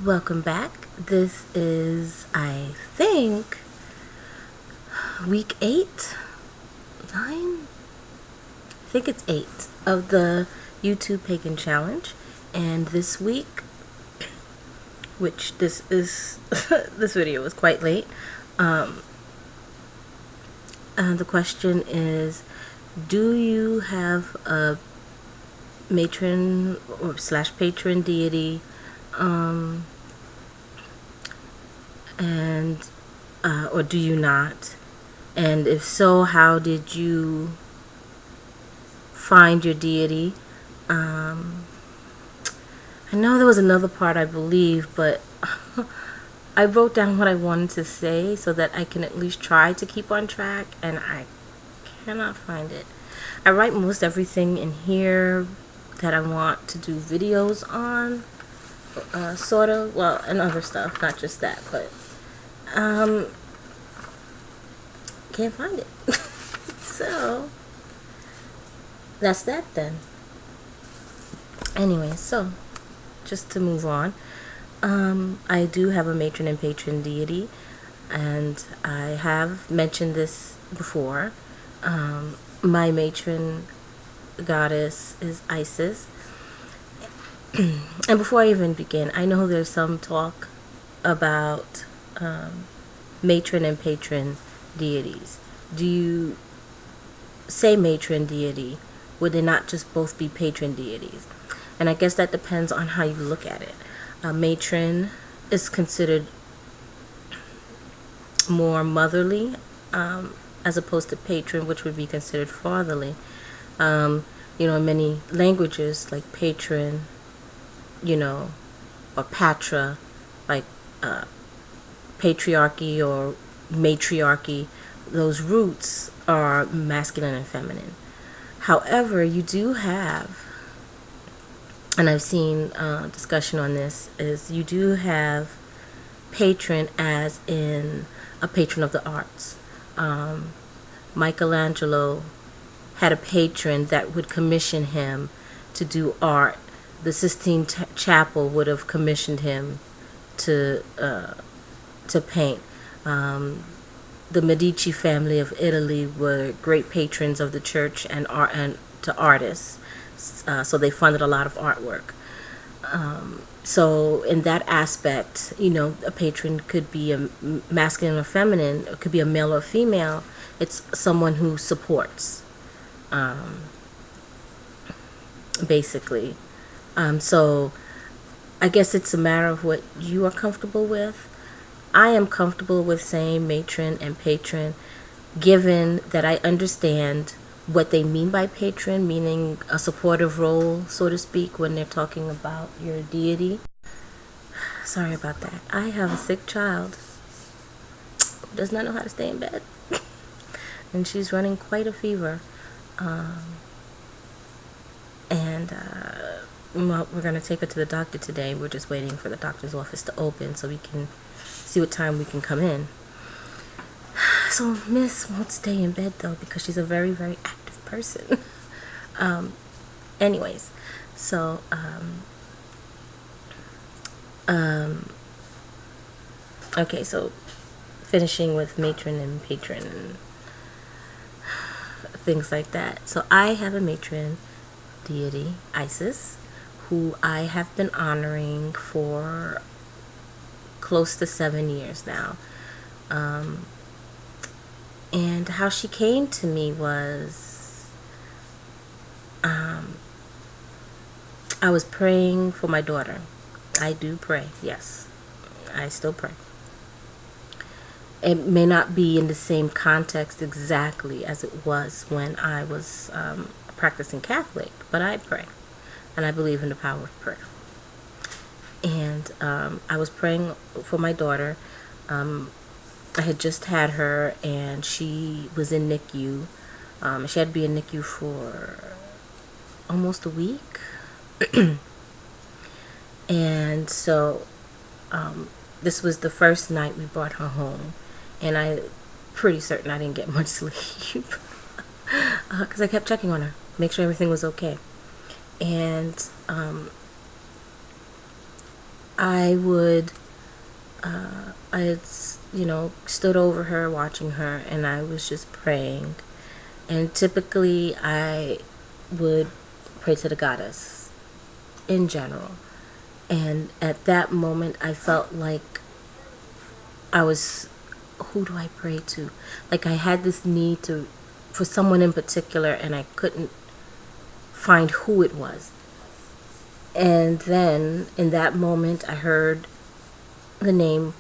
Welcome back. This is, I think, week 8, 9? I think it's 8 of the YouTube Pagan Challenge. And this week, which this is, this video was quite late, the question is, do you have a matron or slash patron deity, and or do you not? And if so, how did you find your deity? I know there was another part, I believe, but I wrote down what I wanted to say so that I can at least try to keep on track, and I cannot find it. I write most everything in here that I want to do videos on, sort of, well, and other stuff, not just that, but can't find it. So that's that then. Anyway, so just to move on, I do have a matron and patron deity, and I have mentioned this before. My matron goddess is Isis. And before I even begin, I know there's some talk about matron and patron deities. Do you say matron deity? Would they not just both be patron deities? And I guess that depends on how you look at it. Matron is considered more motherly, as opposed to patron, which would be considered fatherly. In many languages, like patron, or patra, like patriarchy or matriarchy, those roots are masculine and feminine. However, you do have, and I've seen discussion on this, is you do have patron as in a patron of the arts. Michelangelo had a patron that would commission him to do art. The Sistine Chapel would have commissioned him to paint. The Medici family of Italy were great patrons of the church and art and to artists, so they funded a lot of artwork. So in that aspect, a patron could be a masculine or feminine, it could be a male or female. It's someone who supports, basically. So I guess it's a matter of what you are comfortable with. I am comfortable with saying matron and patron, given that I understand what they mean by patron, meaning a supportive role, so to speak, when they're talking about your deity. Sorry about that. I have a sick child who does not know how to stay in bed, and she's running quite a fever. Well, we're going to take her to the doctor today. We're just waiting for the doctor's office to open so we can see what time we can come in. So Miss won't stay in bed though, because she's a very, very active person. Anyways, so okay, so finishing with matron and patron and things like that. So I have a matron deity, Isis, who I have been honoring for close to 7 years now. And how she came to me was, I was praying for my daughter. I do pray, yes. I still pray. It may not be in the same context exactly as it was when I was practicing Catholic, but I pray. And I believe in the power of prayer. And I was praying for my daughter. I had just had her, and she was in NICU. She had to be in NICU for almost a week. And so this was the first night we brought her home, and I'm pretty certain I didn't get much sleep because I kept checking on her, make sure everything was okay. And I would, I had, stood over her, watching her, and I was just praying. And typically I would pray to the goddess in general. And at that moment, I felt like I was, who do I pray to? Like I had this need for someone in particular, and I couldn't find who it was. And then in that moment, I heard the name,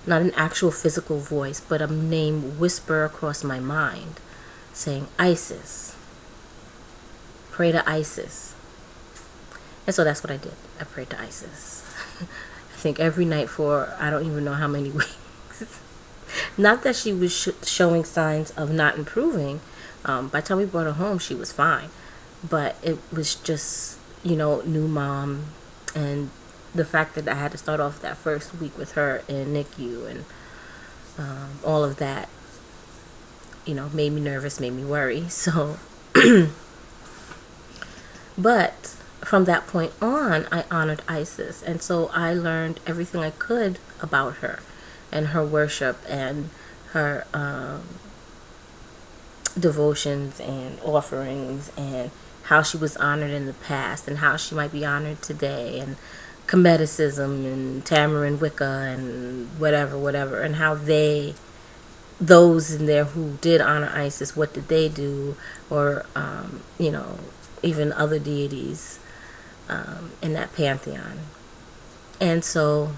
not an actual physical voice, but a name whisper across my mind saying, Isis. Pray to Isis. And so that's what I did. I prayed to Isis. I think every night for I don't even know how many weeks. Not that she was showing signs of not improving. By the time we brought her home, she was fine. But it was just, new mom, and the fact that I had to start off that first week with her in NICU and all of that, made me nervous, made me worry. So, but from that point on, I honored Isis. And so I learned everything I could about her and her worship and her devotions and offerings and how she was honored in the past and how she might be honored today, and Cometicism and Tamarind Wicca and whatever, and how those in there who did honor Isis, what did they do, or even other deities in that pantheon. And so,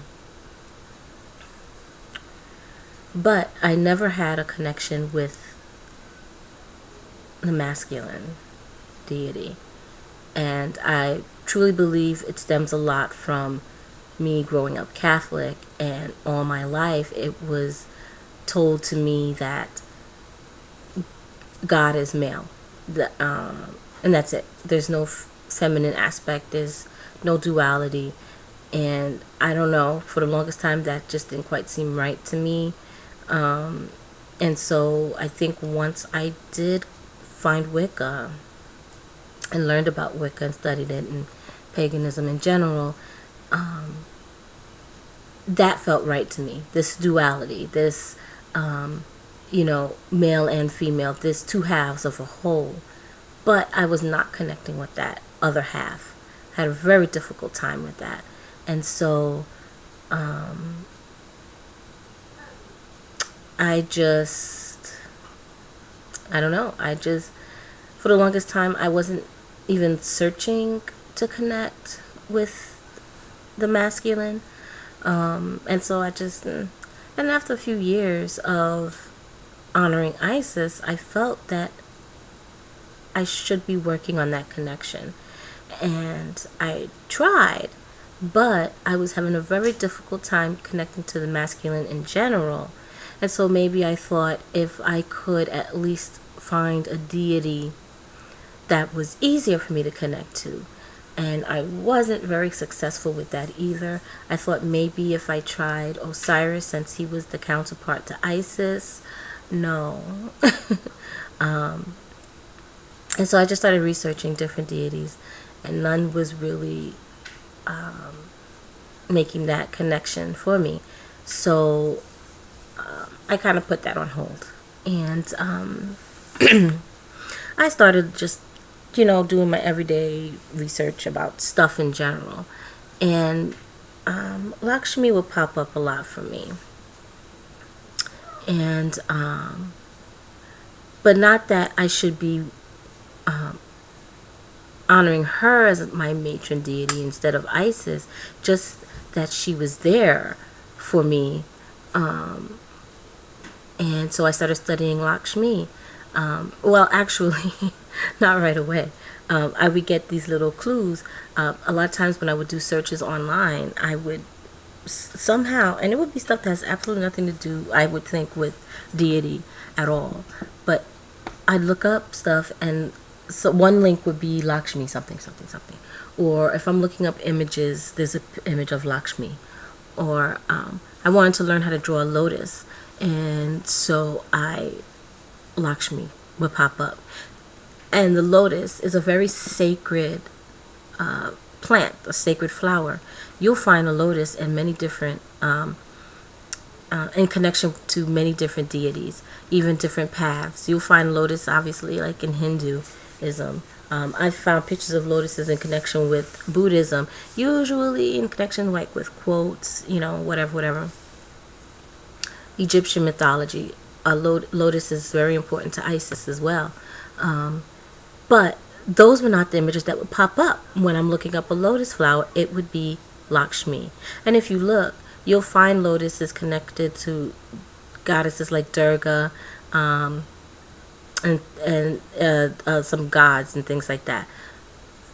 but I never had a connection with the masculine deity. And I truly believe it stems a lot from me growing up Catholic, and all my life it was told to me that God is male. And that's it. There's no feminine aspect. There's no duality. And I don't know, for the longest time that just didn't quite seem right to me. And so I think once I did find Wicca and learned about Wicca and studied it and paganism in general, that felt right to me. This duality, this, male and female, this two halves of a whole. But I was not connecting with that other half. I had a very difficult time with that. And so I don't know. For the longest time, I wasn't even searching to connect with the masculine. And so and after a few years of honoring Isis, I felt that I should be working on that connection. And I tried, but I was having a very difficult time connecting to the masculine in general. And so maybe I thought if I could at least find a deity that was easier for me to connect to. And I wasn't very successful with that either. I thought maybe if I tried Osiris, since he was the counterpart to Isis, no. And so I just started researching different deities, and none was really making that connection for me. So I kind of put that on hold. And I started just, doing my everyday research about stuff in general. And Lakshmi would pop up a lot for me. And, but not that I should be honoring her as my matron deity instead of Isis, just that she was there for me. And so I started studying Lakshmi. Well, actually, not right away. I would get these little clues. A lot of times when I would do searches online, I would somehow, and it would be stuff that has absolutely nothing to do, I would think, with deity at all. But I'd look up stuff, and so one link would be Lakshmi something, something, something. Or if I'm looking up images, there's an image of Lakshmi. Or I wanted to learn how to draw a lotus. And so Lakshmi would pop up. And the lotus is a very sacred plant, a sacred flower, you'll find a lotus in many different in connection to many different deities, even different paths. You'll find lotus, obviously, like in Hinduism. I've found pictures of lotuses in connection with Buddhism, usually in connection like with quotes, whatever. Egyptian mythology, lotus is very important to Isis as well. But those were not the images that would pop up when I'm looking up a lotus flower. It would be Lakshmi. And if you look, you'll find lotuses connected to goddesses like Durga, and some gods and things like that.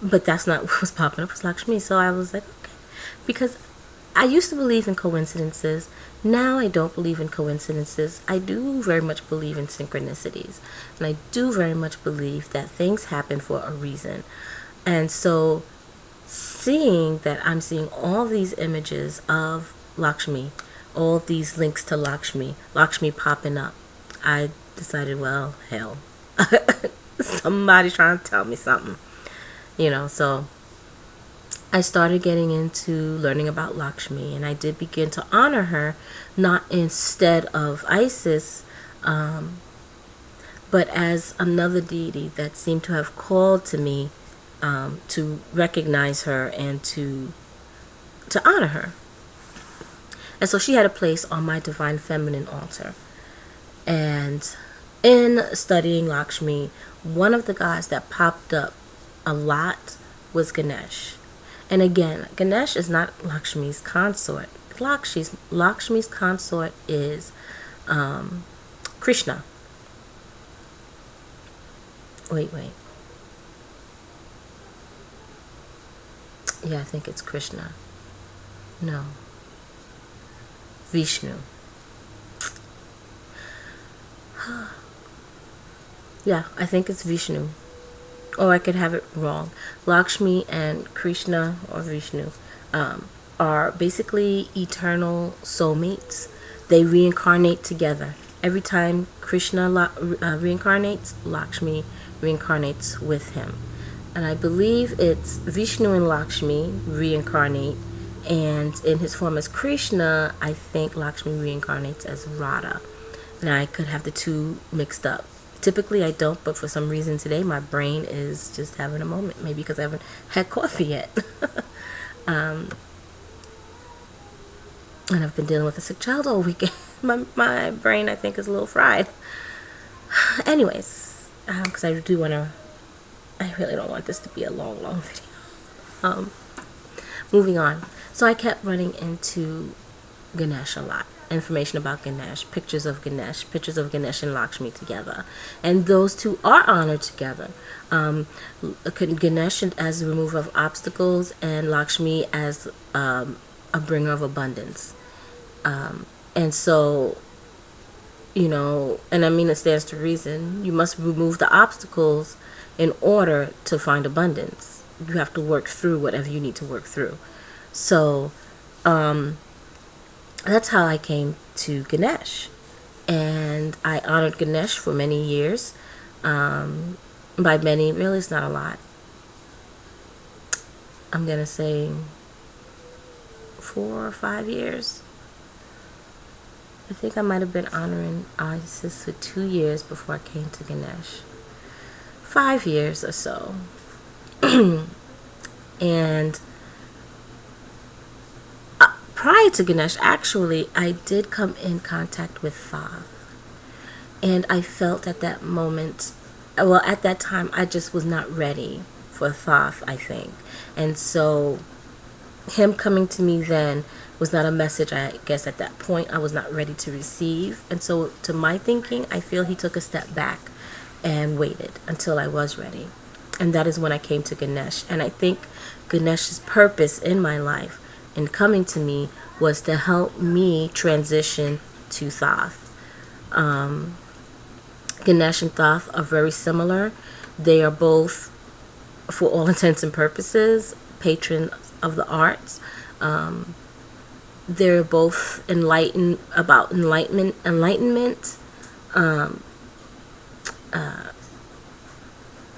But that's not what was popping up. It was Lakshmi. So I was like, okay. Because I used to believe in coincidences. Now I don't believe in coincidences. I do very much believe in synchronicities. And I do very much believe that things happen for a reason. And so seeing that I'm seeing all these images of Lakshmi, all these links to Lakshmi popping up, I decided, well, hell, somebody's trying to tell me something, so I started getting into learning about Lakshmi, and I did begin to honor her, not instead of Isis, but as another deity that seemed to have called to me, to recognize her and to honor her. And so she had a place on my divine feminine altar. And in studying Lakshmi, one of the gods that popped up a lot was Ganesh. And again, Ganesh is not Lakshmi's consort. Lakshmi's consort is Krishna. Wait. Yeah, I think it's Krishna. No. Vishnu. Yeah, I think it's Vishnu. Or I could have it wrong. Lakshmi and Krishna or Vishnu are basically eternal soulmates. They reincarnate together. Every time Krishna reincarnates, Lakshmi reincarnates with him. And I believe it's Vishnu and Lakshmi reincarnate. And in his form as Krishna, I think Lakshmi reincarnates as Radha. And I could have the two mixed up. Typically I don't, but for some reason today my brain is just having a moment. Maybe because I haven't had coffee yet. And I've been dealing with a sick child all weekend. My brain, I think, is a little fried. Anyways, because I really don't want this to be a long video. Moving on. So I kept running into Ganesh a lot. Information about Ganesh, pictures of Ganesh and Lakshmi together. And those two are honored together. Ganesh as the remover of obstacles, and Lakshmi as a bringer of abundance. And so, and I mean, it stands to reason. You must remove the obstacles in order to find abundance. You have to work through whatever you need to work through. So, that's how I came to Ganesh. And I honored Ganesh for many years. By many, really it's not a lot. I'm going to say 4 or 5 years. I think I might have been honoring Isis for 2 years before I came to Ganesh. 5 years or so. And prior to Ganesh, actually, I did come in contact with Thoth. And I felt at that moment, well, at that time, I just was not ready for Thoth, I think. And so him coming to me then was not a message, I guess, at that point I was not ready to receive. And so to my thinking, I feel he took a step back and waited until I was ready. And that is when I came to Ganesh. And I think Ganesh's purpose in my life in coming to me was to help me transition to Thoth. Ganesh and Thoth are very similar. They are both, for all intents and purposes, patron of the arts. They're both about enlightenment.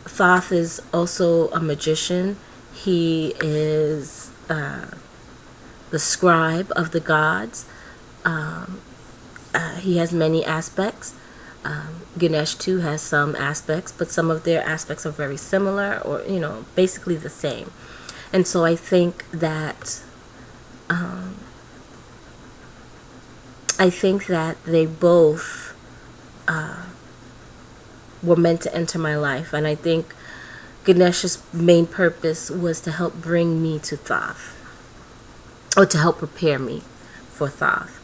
Thoth is also a magician. He is the scribe of the gods. He has many aspects. Ganesh too has some aspects, but some of their aspects are very similar, or basically the same. And so I think that they both were meant to enter my life, and I think Ganesh's main purpose was to help bring me to Thoth, or to help prepare me for Thoth.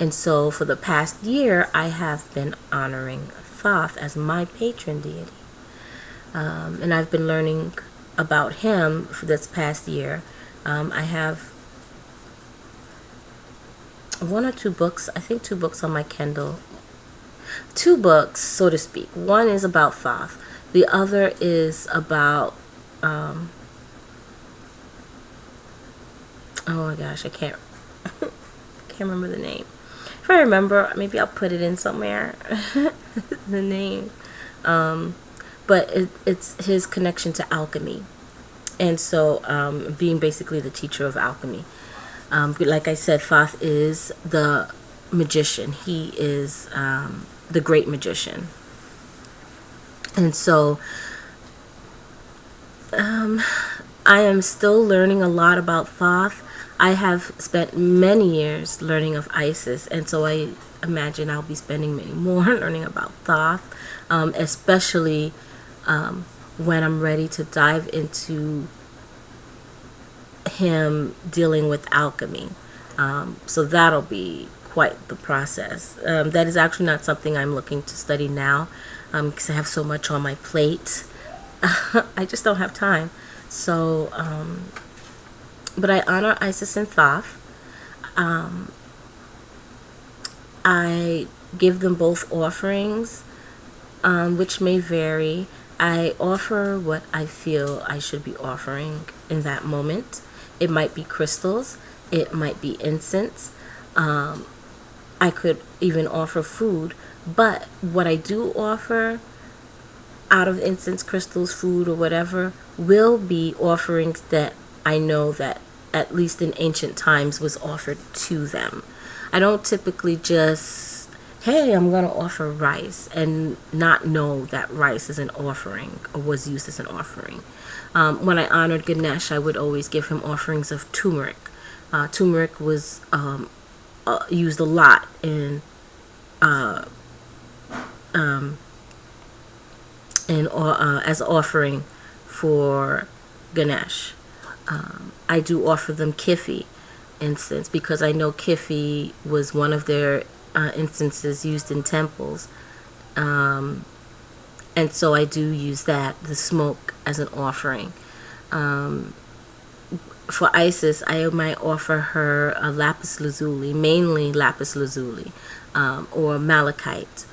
And so for the past year, I have been honoring Thoth as my patron deity. And I've been learning about him for this past year. I have one or two books, I think 2 books on my Kindle. 2 books, so to speak. One is about Thoth. The other is about, oh my gosh, I can't remember the name. If I remember, maybe I'll put it in somewhere, the name. But it's his connection to alchemy. And so being basically the teacher of alchemy. Like I said, Thoth is the magician. He is the great magician. And so I am still learning a lot about Thoth. I have spent many years learning of Isis, and so I imagine I'll be spending many more learning about Thoth, especially when I'm ready to dive into him dealing with alchemy. So that'll be quite the process. That is actually not something I'm looking to study now, because I have so much on my plate. I just don't have time. So, but I honor Isis and Thoth. I give them both offerings, which may vary. I offer what I feel I should be offering in that moment. It might be crystals. It might be incense. I could even offer food. But what I do offer out of incense, crystals, food, or whatever, will be offerings that I know that at least in ancient times was offered to them. I don't typically just, hey, I'm going to offer rice and not know that rice is an offering or was used as an offering. When I honored Ganesh, I would always give him offerings of turmeric. Turmeric was used a lot in as offering for Ganesh. I do offer them Kifi incense because I know Kifi was one of their incenses used in temples. And so I do use that, the smoke, as an offering. For Isis, I might offer her a lapis lazuli, mainly lapis lazuli, or malachite,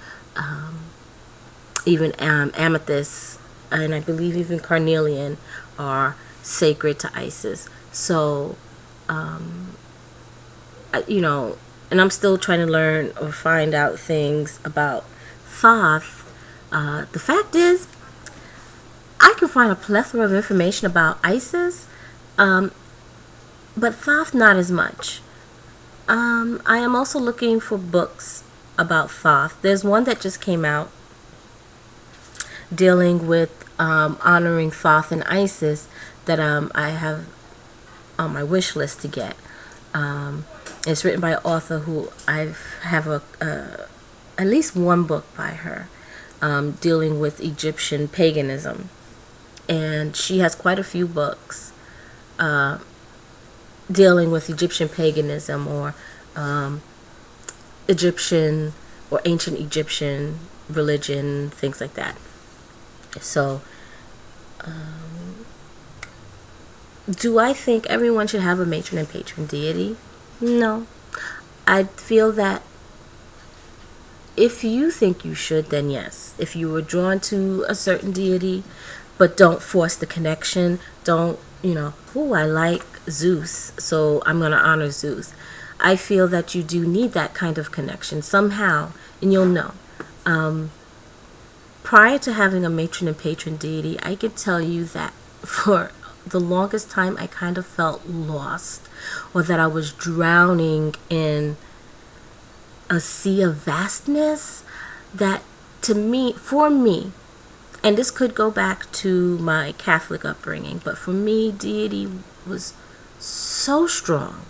even amethyst, and I believe even carnelian are sacred to Isis. So, and I'm still trying to learn or find out things about Thoth. The fact is, I can find a plethora of information about Isis, but Thoth not as much. I am also looking for books about Thoth. There's one that just came out dealing with honoring Thoth and Isis that I have on my wish list to get. It's written by an author who I have at least one book by her dealing with Egyptian paganism, and she has quite a few books dealing with Egyptian paganism or Egyptian or ancient Egyptian religion, things like that. So, do I think everyone should have a matron and patron deity? No. I feel that if you think you should, then yes. If you were drawn to a certain deity, but don't force the connection, don't, I like Zeus, so I'm going to honor Zeus. I feel that you do need that kind of connection somehow, and you'll know. Prior to having a matron and patron deity, I could tell you that for the longest time I kind of felt lost, or that I was drowning in a sea of vastness. That, to me, for me, and this could go back to my Catholic upbringing, but for me, deity was so strong,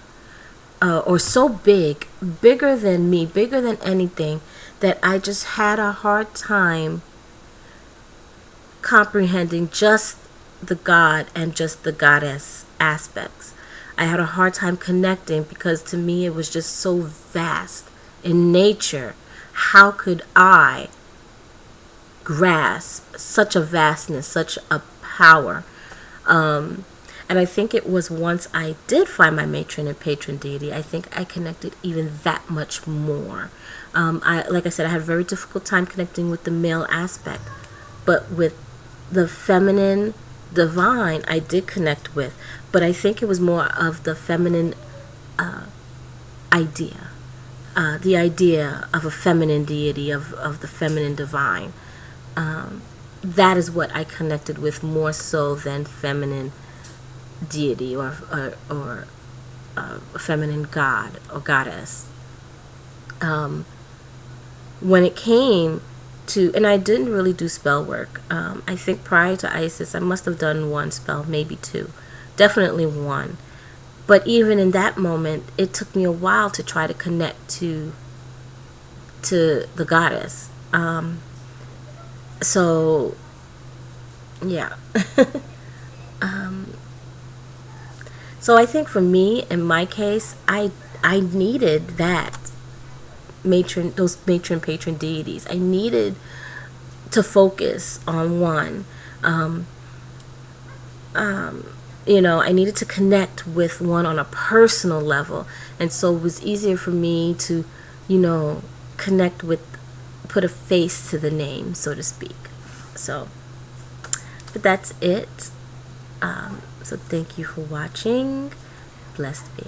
or so big, bigger than me, bigger than anything, that I just had a hard time comprehending just the God and just the goddess aspects. I had a hard time connecting, because to me it was just so vast in nature. How could I grasp such a vastness, such a power? And I think it was once I did find my matron and patron deity, I think I connected even that much more. Like I said, I had a very difficult time connecting with the male aspect, but with the feminine divine I did connect with. But I think it was more of the feminine idea, the idea of a feminine deity, of the feminine divine. That is what I connected with more so than feminine deity, or a feminine god or goddess. When it came to, and I didn't really do spell work. I think prior to Isis, I must have done one spell, maybe two, definitely one. But even in that moment, it took me a while to try to connect to the goddess. So, yeah. So I think for me, in my case, I needed that those matron patron deities. I needed to focus on one. I needed to connect with one on a personal level, and so it was easier for me to, connect with, put a face to the name, so to speak. So, but that's it. So thank you for watching. Blessed be.